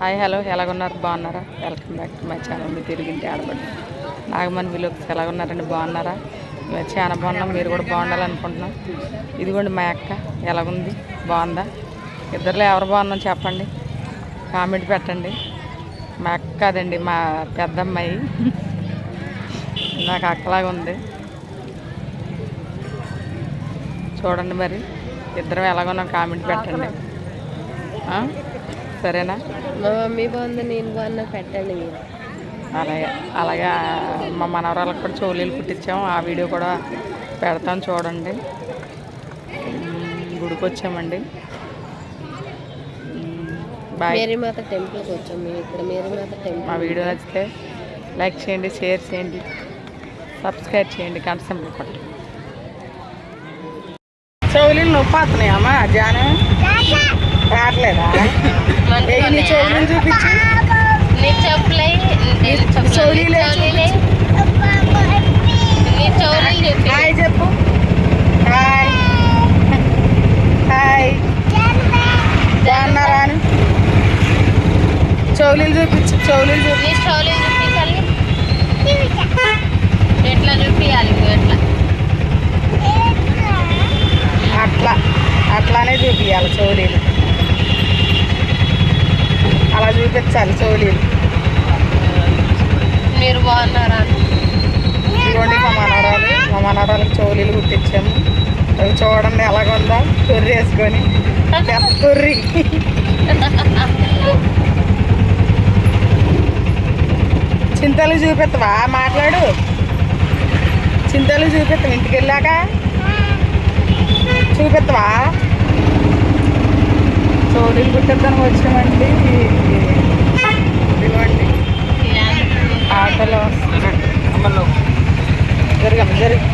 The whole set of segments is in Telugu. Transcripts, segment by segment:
హాయ్ హలో ఎలాగున్నారు బాగున్నారా? Welcome back to my channel. మీ తిరిగింటి ఆడబడి నాగమని విలోక్స్ ఎలాగున్నారండి? బాగున్నారా? మేము చాలా బాగున్నాం, మీరు కూడా బాగుండాలనుకుంటున్నాం. ఇదిగోండి మా అక్క ఎలాగుంది, బాగుందా? ఇద్దరులో ఎవరు బాగున్నాం చెప్పండి, కామెంట్ పెట్టండి. మా అక్క కాదండి, మా పెద్దమ్మాయి నాకు అక్కలాగా ఉంది. చూడండి మరి ఇద్దరం ఎలాగున్నాం కామెంట్ పెట్టండి, సరేనా? మా మమ్మీ బాగుంది, నేను బాగున్నా, పెట్టండి మీరు. అలాగే అలాగే మా మనవరాలకు కూడా చోలీలు కుట్టించాము, ఆ వీడియో కూడా పెడతాం చూడండి. గుడికి వచ్చామండి. బాయ్. మేరీమాత టెంపుల్కి వచ్చాము మేము. ఇక్కడ మేరీమాత టెంపుల్. మా వీడియో నచ్చితే లైక్ చేయండి, షేర్ చేయండి, సబ్స్క్రైబ్ చేయండి, గంట సింబల్ కొట్టండి. చోలీలు నొప్పి వస్తున్నాయమ్మా జాను రావట్లేదా? నీ చోలీలు చూపించు. హాయ్ చెప్పు. హాయ్ హాయ్ బాగున్నారా అని చౌలీలు చూపించు. చౌలీలు చూపించు. చౌలీలు చూపించాలి. ఎట్లా చూపించాలి? ఎట్లా? అట్లా అట్లానే చూపించాలి చౌలీలు, అలా చూపించాలి చౌలీలు. మీరు బాగున్నారా? ఇదిగోండి మా మనవరాలకు చౌలీలు కుట్టించాము. అవి చూడండి ఎలాగుందా, తొర్రి వేసుకొని తొర్రి. చింతలు చూపిస్తావా? మాట్లాడు. చింతలు చూపిస్తాం ఇంటికి వెళ్ళాక చూపిస్తావా? చౌలీలు కుట్టిద్దానికి వచ్చామండి. ఇదిగోండి ఆటోలో అమ్మలో జరగమ్మ జరిగి.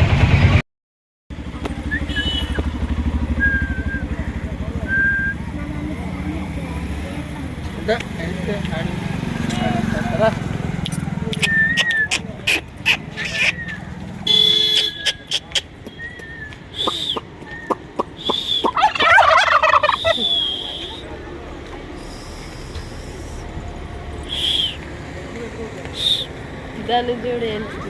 దాన్ని చూడు ఏంటి